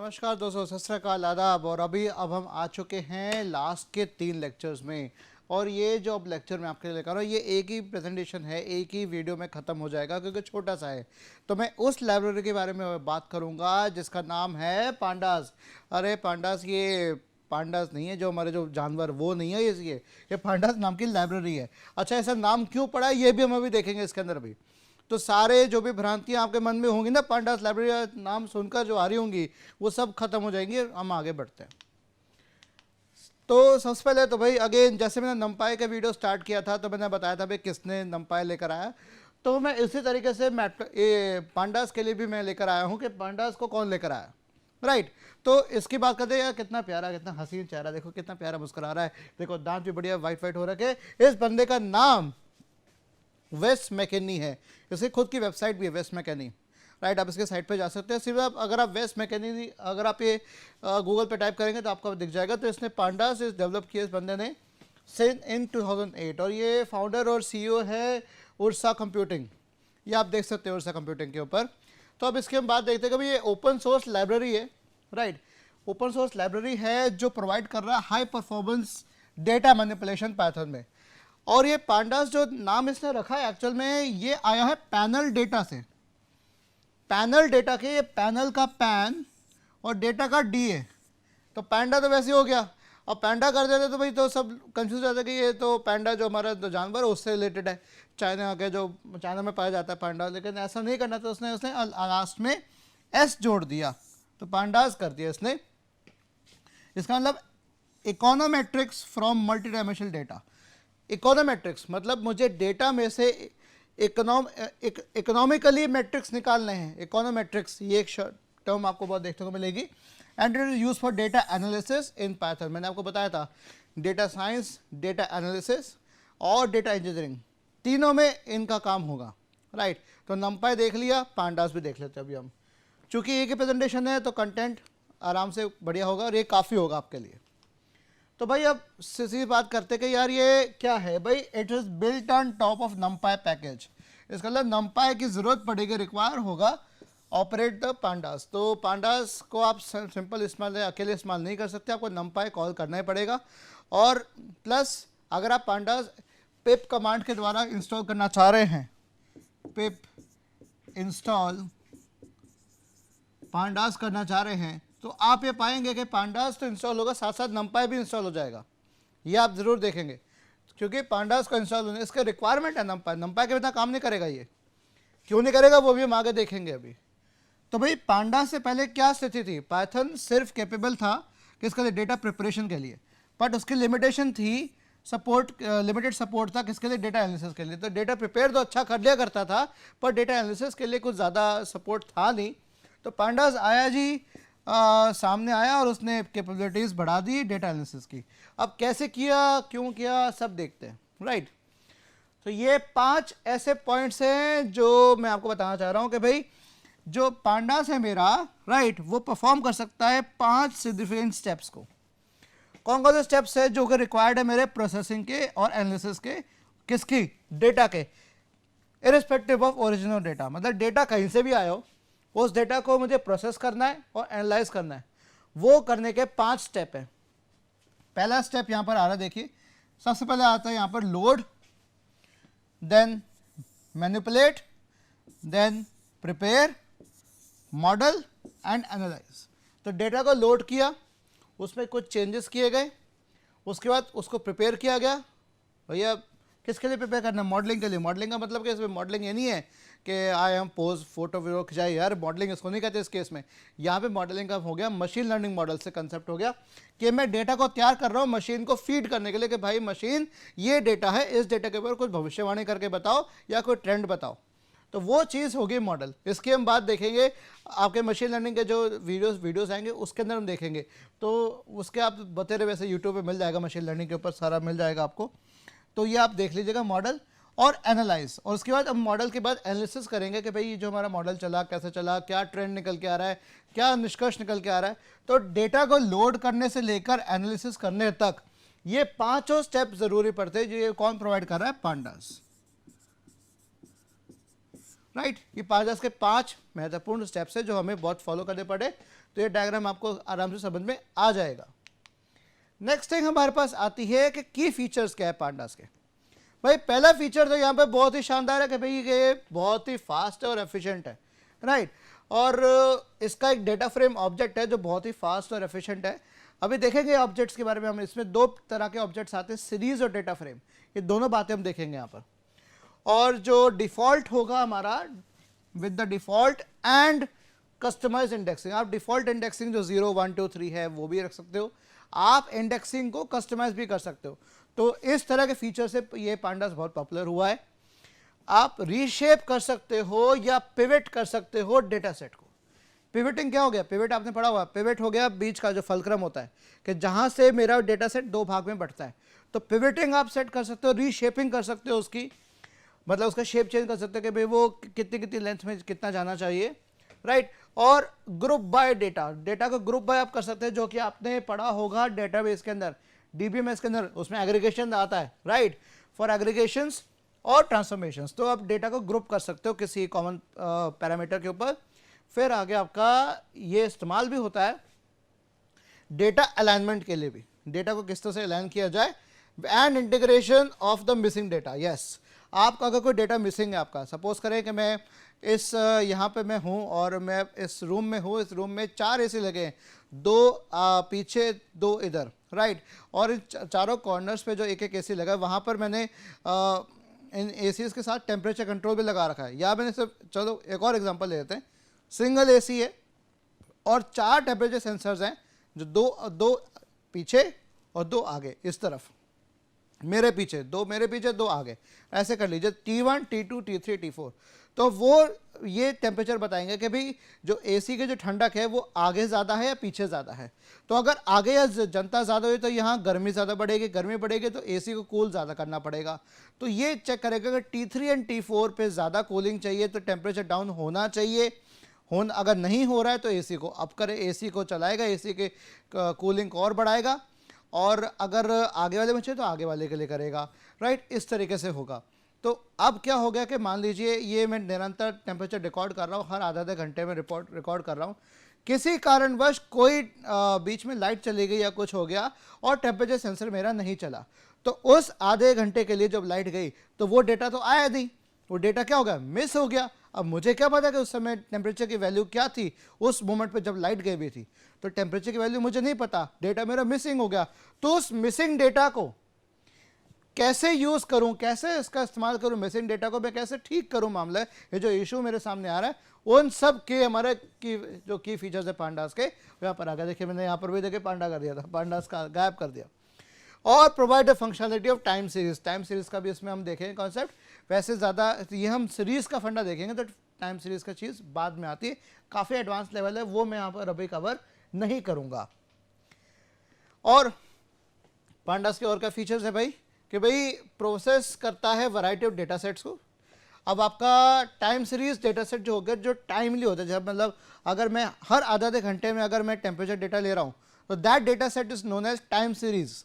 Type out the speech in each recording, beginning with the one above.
नमस्कार दोस्तों, सत श्री अकाल, आदाब। और अब हम आ चुके हैं लास्ट के 3 लेक्चर्स में। और ये जो अब लेक्चर मैं आपके लिए लेकर आ रहा हूँ, ये एक ही प्रेजेंटेशन है, एक ही वीडियो में ख़त्म हो जाएगा क्योंकि छोटा सा है। तो मैं उस लाइब्रेरी के बारे में बात करूँगा जिसका नाम है पांडास। अरे पांडास, ये पांडास नहीं है जो हमारे जो जानवर, वो नहीं है ये पांडास नाम की लाइब्रेरी है। अच्छा, ऐसा नाम क्यों पड़ा है ये भी हम अभी देखेंगे इसके अंदर भी। तो सारे जो भी भ्रांतियां आपके मन में होंगी ना, पांडास लाइब्रेरी नाम सुनकर जो आ रही होंगी, वो सब खत्म हो जाएंगी। हम आगे बढ़ते हैं। तो सबसे पहले तो भाई अगेन, जैसे मैंने नमपाई का वीडियो स्टार्ट किया था तो मैंने बताया था भाई किसने नमपाई लेकर आया। तो मैं इसी तरीके से पांडास के लिए भी मैं लेकर आया हूँ कि पांडास को कौन लेकर आया, राइट। तो इसकी बात करते हैं। यार कितना प्यारा, कितना हसीन चेहरा, देखो कितना प्यारा मुस्कुरा रहा है। देखो दांत भी बढ़िया वाइट वाइट हो रखे। इस बंदे का नाम वेस्ट मैकेनी है। इसकी खुद की वेबसाइट भी है, वेस्ट मैकेनी, राइट। आप इसके साइट पे जा सकते हैं। सिर्फ अगर आप वेस्ट मैकेनी, अगर आप ये गूगल पे टाइप करेंगे तो आपको दिख जाएगा। तो इसने पांडास इस डेवलप किया इस बंदे ने इन 2008। और ये फाउंडर और सीईओ है उर्सा कंप्यूटिंग। ये आप देख सकते हैं उर्सा कंप्यूटिंग के ऊपर। तो अब इसके हम बात देखते हैं कि ये ओपन सोर्स लाइब्रेरी है, राइट। ओपन सोर्स लाइब्रेरी है जो प्रोवाइड कर रहा है high performance data manipulation Python में। और ये पांडास जो नाम इसने रखा है एक्चुअल में ये आया है पैनल डेटा से। पैनल डेटा के, ये पैनल का पैन और डेटा का डी है। तो पैंडा तो वैसे हो गया। अब पैंडा कर देते तो भाई तो सब कंफ्यूज हो जाता है कि ये तो पैंडा जो हमारा जो जानवर है उससे रिलेटेड है, चाइना के जो चाइना में पाया जाता है पैंडा। लेकिन ऐसा नहीं करना, तो उसने लास्ट में एस जोड़ दिया, तो पांडास कर दिया इसने। इसका मतलब econometrics from multi dimensional data. Econometrics मतलब मुझे डेटा में से इकोनॉमिकली मैट्रिक्स निकालने हैं। इकोनोमेट्रिक्स ये एक टर्म आपको बहुत देखने को मिलेगी। And it is use for data analysis in Python. मैंने आपको बताया था डेटा साइंस, डेटा एनालिसिस और डेटा इंजीनियरिंग, तीनों में इनका काम होगा, राइट। तो नमपाई देख लिया, पांडास भी देख लेते हैं अभी हम। चूंकि एक ही प्रेजेंटेशन है तो कंटेंट आराम से बढ़िया होगा और ये काफ़ी होगा आपके लिए। तो भाई अब सीधी बात करते कि यार ये क्या है भाई। It is built on top of नमपाई package. इसका मतलब नमपाई की ज़रूरत पड़ेगी, रिक्वायर होगा ऑपरेट द पांडास। तो पांडास को आप सिंपल इस्तेमाल अकेले इस्तेमाल नहीं कर सकते, आपको नमपाई कॉल करना ही पड़ेगा। और प्लस अगर आप पांडास पिप कमांड के द्वारा इंस्टॉल करना चाह रहे हैं, पिप इंस्टॉल पांडास करना चाह रहे हैं, तो आप ये पाएंगे कि पांडास तो इंस्टॉल होगा, साथ साथ नमपाई भी इंस्टॉल हो जाएगा। ये आप ज़रूर देखेंगे क्योंकि पांडास को इंस्टॉल होने इसका रिक्वायरमेंट है। नमपाई के बिना काम नहीं करेगा। ये क्यों नहीं करेगा वो भी हम आगे देखेंगे अभी। तो भाई पांडास से पहले क्या स्थिति थी? पाइथन सिर्फ कैपेबल था किसके लिए? डेटा प्रिपरेशन के लिए। बट उसकी लिमिटेशन थी, लिमिटेड सपोर्ट था किसके लिए? डेटा एनालिसिस के लिए। तो डेटा प्रिपेयर तो अच्छा कर लिया करता था पर डेटा एनालिसिस के लिए कुछ ज़्यादा सपोर्ट था नहीं। तो पांडास आया जी, सामने आया और उसने कैपेबिलिटीज़ बढ़ा दी डेटा एनालिसिस की। अब कैसे किया, क्यों किया, सब देखते हैं, राइट। तो ये 5 ऐसे पॉइंट्स हैं जो मैं आपको बताना चाह रहा हूँ कि भाई जो पांडास है मेरा, राइट, वो परफॉर्म कर सकता है 5 सिग्निफिकेंट स्टेप्स को। कौन कौन से स्टेप्स है जो कि रिक्वायर्ड है मेरे प्रोसेसिंग के और एनालिसिस के? किसकी? डेटा के, इरिस्पेक्टिव ऑफ ओरिजिनल डेटा। मतलब डेटा कहीं से भी आया हो, उस डेटा को मुझे प्रोसेस करना है और एनालाइज करना है। वो करने के 5 स्टेप है। पहला स्टेप यहां पर आ रहा है, देखिए। सबसे पहले आता है यहां पर load, then manipulate, then prepare, model and analyse. तो डेटा को लोड किया, उसमें कुछ चेंजेस किए गए, उसके बाद उसको प्रिपेयर किया गया। भैया किसके लिए प्रिपेयर करना है? मॉडलिंग के लिए। मॉडलिंग का मतलब कि इसमें मॉडलिंग ये नहीं है कि आई हम पोज फोटो वीडियो खिंचाई, यार मॉडलिंग इसको नहीं कहते इस केस में। यहाँ पे मॉडलिंग का हो गया मशीन लर्निंग मॉडल से कंसेप्ट हो गया कि मैं डेटा को तैयार कर रहा हूँ मशीन को फीड करने के लिए कि भाई मशीन ये डेटा है, इस डेटा के ऊपर कुछ भविष्यवाणी करके बताओ या कोई ट्रेंड बताओ। तो वो चीज़ होगी मॉडल। इसकी हम बात देखेंगे आपके मशीन लर्निंग के जो वीडियोस आएंगे उसके अंदर हम देखेंगे। तो उसके आप बतेरे वैसे यूट्यूब पे मिल जाएगा, मशीन लर्निंग के ऊपर सारा मिल जाएगा आपको। तो ये आप देख लीजिएगा मॉडल और एनालाइज। और उसके बाद हम मॉडल के बाद एनालिसिस करेंगे कि भाई जो हमारा मॉडल चला, कैसे चला, क्या ट्रेंड निकल के आ रहा है, क्या निष्कर्ष निकल के आ रहा है। तो डेटा को लोड करने से लेकर एनालिसिस करने तक ये 5 स्टेप जरूरी पड़ते हैं। जो ये कौन प्रोवाइड कर रहा है? Pandas, right. ये पांडास के 5 महत्वपूर्ण स्टेप्स है जो हमें बहुत फॉलो करने पड़े तो ये डायग्राम आपको आराम से समझ में आ जाएगा। नेक्स्ट थिंग हमारे पास आती है कि की फीचर्स क्या है पांडास के। भाई पहला फीचर तो यहाँ पे बहुत ही शानदार है कि भाई ये बहुत ही फास्ट है और एफिशिएंट है, राइट। और इसका एक डेटा फ्रेम ऑब्जेक्ट है जो बहुत ही फास्ट और एफिशिएंट है। अभी देखेंगे ऑब्जेक्ट्स के बारे में, हम इसमें दो तरह के ऑब्जेक्ट्स आते हैं, सीरीज और डेटा फ्रेम, ये दोनों बातें हम देखेंगे यहाँ पर। और जो डिफ़ॉल्ट होगा हमारा with the default and customize indexing, आप डिफ़ॉल्ट इंडेक्सिंग जो 0 1 2 3 है वो भी रख सकते हो, आप इंडेक्सिंग को कस्टमाइज भी कर सकते हो। तो इस तरह के फीचर से ये पांडास बहुत पॉपुलर हुआ है। आप रीशेप कर सकते हो या पिवट कर सकते हो डेटा सेट को। पिवटिंग क्या हो गया, पिवट आपने पढ़ा हुआ, पिवट हो गया बीच का जो फलक्रम होता है कि जहां से मेरा डेटा सेट दो भाग में बढ़ता है, तो पिवटिंग आप सेट कर सकते हो, रीशेपिंग कर सकते हो उसकी, मतलब उसका शेप चेंज कर सकते हो कि भाई वो कितनी कितनी लेंथ में कितना जाना चाहिए, राइट। और ग्रुप बाय डेटा, डेटा को ग्रुप बाय आप कर सकते हैं, जो कि आपने पढ़ा होगा डेटाबेस के अंदर, डीबीएमएस के अंदर, उसमें एग्रीगेशन आता है, राइट, फॉर एग्रीगेशंस और ट्रांसफॉर्मेशंस। तो आप डेटा को ग्रुप कर सकते हो किसी कॉमन पैरामीटर के ऊपर। फिर आगे आपका ये इस्तेमाल भी होता है डेटा अलाइनमेंट के लिए भी, डेटा को किस तरह से अलाइन किया जाए, and integration of the missing data. Yes, आपका अगर कोई डेटा मिसिंग है आपका, सपोज करें कि मैं इस यहाँ पे मैं हूँ और मैं इस रूम में हूँ, इस रूम में 4 एसी लगे हैं, 2 पीछे 2 इधर, राइट, और इन चारों कॉर्नर्स पे जो एक एक एसी लगा है वहाँ पर मैंने इन एसीज के साथ टेम्परेचर कंट्रोल भी लगा रखा है। या मैंने सिर्फ, चलो एक और एग्जांपल ले लेते हैं, सिंगल एसी है और 4 टेम्परेचर सेंसर्स हैं जो दो पीछे और 2 आगे, इस तरफ मेरे पीछे 2 आगे, ऐसे कर लीजिए T1 T2 T3 T4। तो वो ये टेम्परेचर बताएंगे कि भाई जो एसी के जो ठंडक है वो आगे ज़्यादा है या पीछे ज़्यादा है। तो अगर आगे या जनता ज़्यादा हुई तो यहाँ गर्मी ज़्यादा बढ़ेगी, गर्मी बढ़ेगी तो एसी को कूल ज़्यादा करना पड़ेगा। तो ये चेक करेगा अगर T3 एंड T4 पे ज़्यादा कूलिंग चाहिए तो टेम्परेचर डाउन होना चाहिए, अगर नहीं हो रहा है तो एसी को अप करे, एसी को चलाएगा, एसी के कूलिंग को और बढ़ाएगा, और अगर आगे वाले में चाहिए तो आगे वाले के लिए करेगा, राइट। इस तरीके से होगा। तो अब क्या हो गया कि मान लीजिए ये मैं निरंतर टेम्परेचर रिकॉर्ड कर रहा हूँ, हर आधे घंटे में रिकॉर्ड कर रहा हूँ, किसी कारणवश कोई बीच में लाइट चली गई या कुछ हो गया और टेम्परेचर सेंसर मेरा नहीं चला, तो उस आधे घंटे के लिए जब लाइट गई तो वो डेटा तो आया नहीं, वो डेटा क्या हो गया, मिस हो गया। अब मुझे क्या पता कि उस समय टेम्परेचर की वैल्यू क्या थी उस मोमेंट पे जब लाइट गई हुई थी, तो टेम्परेचर की वैल्यू मुझे नहीं पता, डेटा मेरा मिसिंग हो गया। तो उस मिसिंग डेटा को कैसे यूज करूं, कैसे इसका इस्तेमाल करूं, मिसिंग डेटा को मैं कैसे ठीक करूं, मामला है ये जो इशू मेरे सामने आ रहा है, उन सब के हमारे जो की फीचर्स है पांडास के यहाँ पर आ गया। देखिए मैंने यहाँ पर भी देखिए पांडा कर दिया था, पांडास का गायब कर दिया। और provide a functionality of time series, time series का भी इसमें हम देखेंगे कॉन्सेप्ट। वैसे ज़्यादा ये हम सीरीज का फंडा देखेंगे तो टाइम सीरीज का चीज़ बाद में आती है, काफ़ी एडवांस लेवल है, वो मैं यहाँ पर अभी कवर नहीं करूँगा। और पांडास के और क्या फीचर्स है भाई कि भाई प्रोसेस करता है वैरायटी ऑफ डेटा सेट्स को। अब आपका टाइम सीरीज डेटा सेट जो होगा जो टाइमली होता है, जब मतलब अगर मैं हर आधे घंटे में अगर मैं टेम्परेचर डेटा ले रहा हूँ तो that data set is known as time series.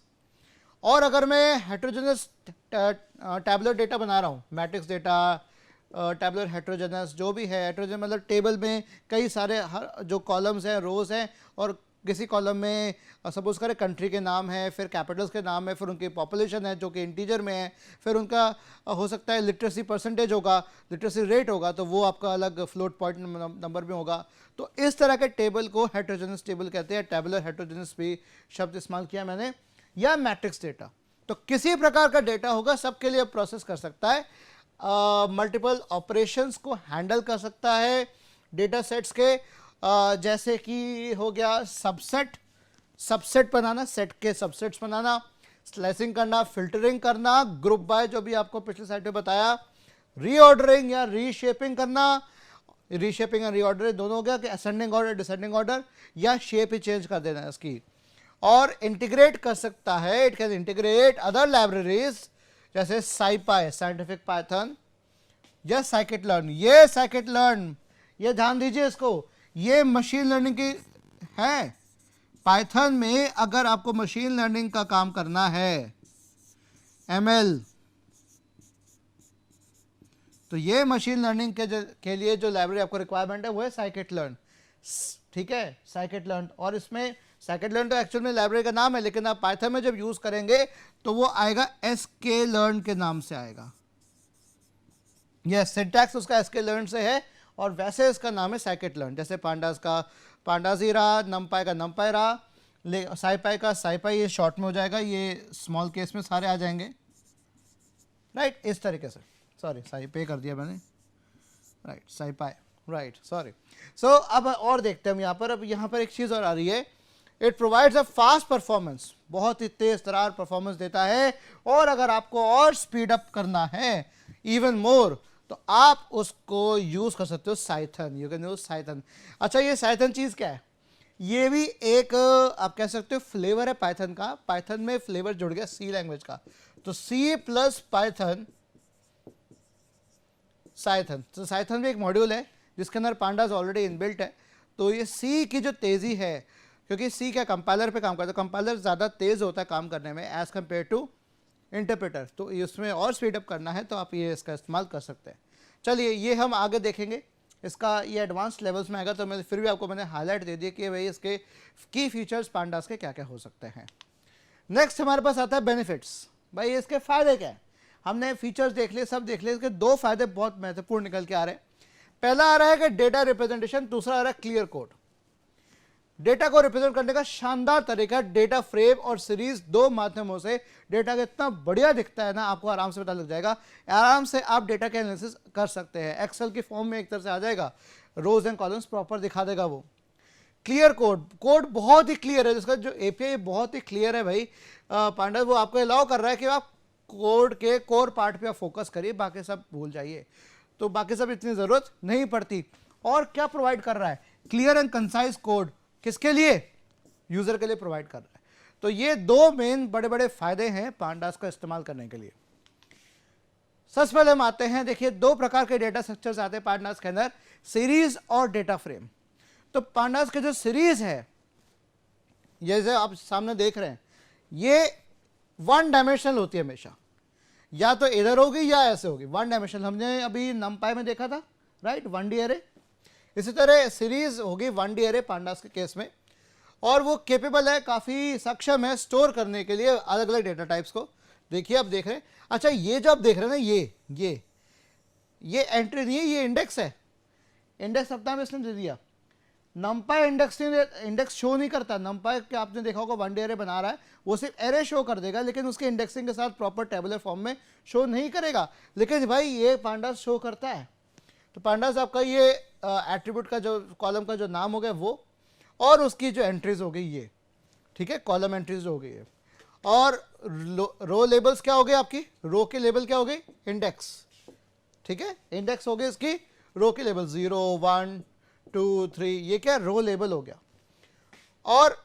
और अगर मैं हेट्रोजेनस टैबुलर डेटा बना रहा हूँ, मैट्रिक्स डेटा, टैबुलर हेट्रोजेनस जो भी है, हेट्रोजेनस मतलब टेबल में कई सारे जो कॉलम्स हैं, रोज हैं, और किसी कॉलम में सपोज करें कंट्री के नाम है, फिर कैपिटल्स के नाम है, फिर उनकी पॉपुलेशन है जो कि इंटीजर में है, फिर उनका हो सकता है लिटरेसी परसेंटेज होगा, लिटरेसी रेट होगा, तो वो आपका अलग फ्लोट पॉइंट नंबर में होगा। तो इस तरह के टेबल को हेट्रोजेनस टेबल कहते हैं, टैबुलर हेट्रोजेनस भी शब्द इस्तेमाल किया मैंने। या मैट्रिक्स डेटा, तो किसी प्रकार का डेटा होगा सबके लिए प्रोसेस कर सकता है, मल्टीपल ऑपरेशंस को हैंडल कर सकता है डेटा सेट्स के, जैसे कि हो गया सबसेट बनाना, सेट के सबसेट्स बनाना, स्लाइसिंग करना, फिल्टरिंग करना, ग्रुप बाय जो भी आपको पिछले साइड पे बताया, रीऑर्डरिंग या रीशेपिंग करना, रीशेपिंग और रीऑर्डरिंग दोनों हो गया कि असेंडिंग ऑर्डर, डिसेंडिंग ऑर्डर, या शेप ही चेंज कर देना इसकी। और इंटीग्रेट कर सकता है, it can integrate other libraries जैसे SciPy साइंटिफिक पाइथन या scikit-learn। ये scikit-learn, ये ध्यान दीजिए इसको, ये मशीन लर्निंग की है। पाइथन में अगर आपको मशीन लर्निंग का काम करना है, ML, तो ये मशीन लर्निंग के लिए जो लाइब्रेरी आपको रिक्वायरमेंट है वो है scikit-learn। ठीक है, साइकिट लर्न। और इसमें साइकिट लर्न तो एक्चुअल में लाइब्रेरी का नाम है, लेकिन आप पाइथन में जब यूज करेंगे तो वो आएगा एसके लर्न के नाम से आएगा। यस, सिंटैक्स उसका एसके लर्न से है और वैसे इसका नाम है साइकिट लर्न। जैसे पांडास का पांडास ही रहा, नमपाई का नमपाई रहा, साईपाई का साईपाई, ये शॉर्ट में हो जाएगा, ये स्मॉल केस में सारे आ जाएंगे, राइट, इस तरीके से। सॉरी, साईपाई कर दिया मैंने, राइट, साईपाई, राइट, सॉरी। सो अब और देखते हैं हम यहाँ पर। अब यहाँ पर एक चीज़ और आ रही है, it provides a fast performance, बहुत ही तेज तरार परफॉर्मेंस देता है। और अगर आपको और स्पीड अप करना है इवन मोर, तो आप उसको यूज कर सकते हो साइथन, यू कैन यूज साइथन। अच्छा, ये साइथन चीज़ क्या है? ये भी एक आप कह सकते हो फ्लेवर है पाइथन का। पाइथन में फ्लेवर जुड़ गया सी लैंग्वेज का, तो सी प्लस पाइथन साइथन। तो साइथन भी एक मॉड्यूल है जिसके अंदर पांडास ऑलरेडी इनबिल्ट है। तो ये सी की जो तेज़ी है, क्योंकि सी क्या कंपाइलर पे काम करता है, कंपाइलर ज़्यादा तेज़ होता है काम करने में एज़ कम्पेयर टू इंटरप्रेटर, तो इसमें और स्पीड अप करना है तो आप ये इसका इस्तेमाल कर सकते हैं। चलिए, ये हम आगे देखेंगे, इसका ये एडवांस लेवल्स में आएगा। तो मैं फिर भी आपको मैंने हाईलाइट दे दिया कि भाई इसके की फीचर्स पांडास के क्या क्या हो सकते हैं। नेक्स्ट हमारे पास आता है बेनिफिट्स। भाई इसके फ़ायदे क्या है? हमने फीचर्स देख लिए, सब देख लिए, इसके दो फायदे बहुत महत्वपूर्ण निकल के आ रहे हैं। पहला आ रहा है कि डेटा रिप्रेजेंटेशन, दूसरा आ रहा है क्लियर कोड। डेटा को रिप्रेजेंट करने का शानदार तरीका, डेटा फ्रेम और सीरीज, दो माध्यमों से डेटा का इतना बढ़िया दिखता है ना, आपको आराम से पता लग जाएगा। आराम से आप डेटा के एनालिसिस कर सकते हैं, एक्सेल की फॉर्म में एक तरह से आ जाएगा, रोज एंड कॉलम्स प्रॉपर दिखा देगा वो। क्लियर कोड, कोड बहुत ही क्लियर है, जिसका जो एपीआई बहुत ही क्लियर है भाई। पांडा वो आपको अलाउ कर रहा है कि आप कोड के कोर पार्ट पे आप फोकस करिए, बाकी सब भूल जाइए, तो बाकी सब इतनी ज़रूरत नहीं पड़ती। और क्या प्रोवाइड कर रहा है? क्लियर एंड कंसाइज कोड, किसके लिए? यूज़र के लिए प्रोवाइड कर रहा है। तो ये दो मेन बड़े बड़े फायदे हैं पांडास का इस्तेमाल करने के लिए। सबसे पहले हम आते हैं, देखिए दो प्रकार के डेटा स्ट्रक्चर्स आते हैं पांडास के अंदर, सीरीज और डेटा फ्रेम। तो पांडास के जो सीरीज है, जैसे आप सामने देख रहे हैं, ये वन डायमेंशनल होती है हमेशा, या तो इधर होगी या ऐसे होगी, वन डायमेंशनल। हमने अभी नमपाई में देखा था, राइट, 1D एरे। इसी तरह सीरीज होगी 1D एरे पांडास के केस में, और वो केपेबल है, काफ़ी सक्षम है स्टोर करने के लिए अलग अलग डेटा टाइप्स को। देखिए आप देख रहे हैं, अच्छा ये जो आप देख रहे हैं ना, ये एंट्री नहीं है, ये इंडेक्स है। इंडेक्स अपना में इसने दे दिया। नमपाई इंडेक्स शो नहीं करता। नमपाई के आपने देखा होगा 1D एरे बना रहा है, वो सिर्फ एरे शो कर देगा, लेकिन उसके इंडेक्सिंग के साथ प्रॉपर टेबुलर फॉर्म में शो नहीं करेगा। लेकिन भाई ये पांडास शो करता है। तो पांडास आपका ये एट्रीब्यूट का जो कॉलम का जो नाम हो गया वो, और उसकी जो एंट्रीज हो गई ये, ठीक है, कॉलम एंट्रीज हो गई है। और रो लेबल्स क्या हो गए आपकी? रो के लेबल क्या हो गई? इंडेक्स, ठीक है, इंडेक्स हो गई इसकी रो की लेबल 0 1 2 3, ये क्या रो लेबल हो गया। और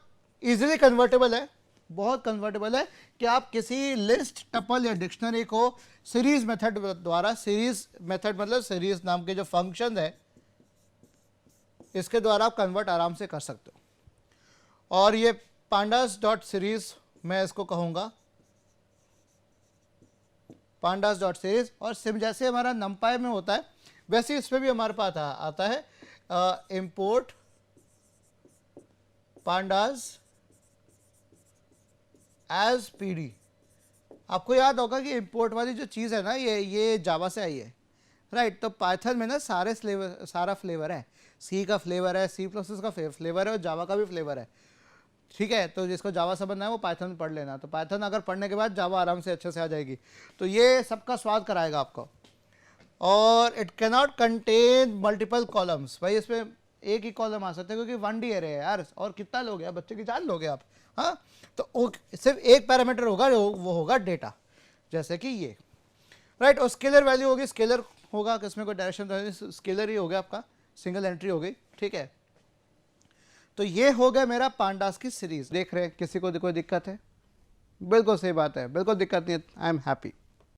इजीली कन्वर्टेबल है, बहुत कन्वर्टेबल है कि आप किसी लिस्ट, टपल या डिक्शनरी को सीरीज मेथड द्वारा, सीरीज मेथड मतलब सीरीज नाम के जो फंक्शन है, इसके द्वारा आप कन्वर्ट आराम से कर सकते हो। और ये पांडास डॉट सीरीज, मैं इसको कहूँगा पांडास डॉट सीरीज। और सिम जैसे हमारा नमपाई में होता है, वैसे इसमें भी हमारे पास आता है इंपोर्ट पांडास एज पीडी। आपको याद होगा कि इंपोर्ट वाली जो चीज़ है ना, ये जावा से आई है, राइट। तो पाइथन में ना सारा फ्लेवर है, सी का फ्लेवर है, सी प्लस का फ्लेवर है, और जावा का भी फ्लेवर है, ठीक है। तो जिसको जावा समझना है वो पाइथन में पढ़ लेना। तो पाइथन अगर पढ़ने के बाद जावा आराम से अच्छे से आ जाएगी। तो ये सबका स्वाद कराएगा आपको। और it can not contain multiple columns, भाई इसमें एक ही कॉलम आ सकते हैं, क्योंकि 1D एरे है यार, और कितना लोगे आप, बच्चे की जान लोगे आप, हाँ। तो सिर्फ एक पैरामीटर होगा, वो होगा डेटा, जैसे कि ये, राइट। और स्केलर वैल्यू होगी, स्केलर होगा, किसमें कोई डायरेक्शन, स्केलर ही हो गया आपका, सिंगल एंट्री हो गई, ठीक है। तो ये हो गया मेरा पांडास की सीरीज। देख रहे हैं किसी को कोई दिक्कत है? बिल्कुल सही बात है, बिल्कुल दिक्कत नहीं है, आई एम हैप्पी।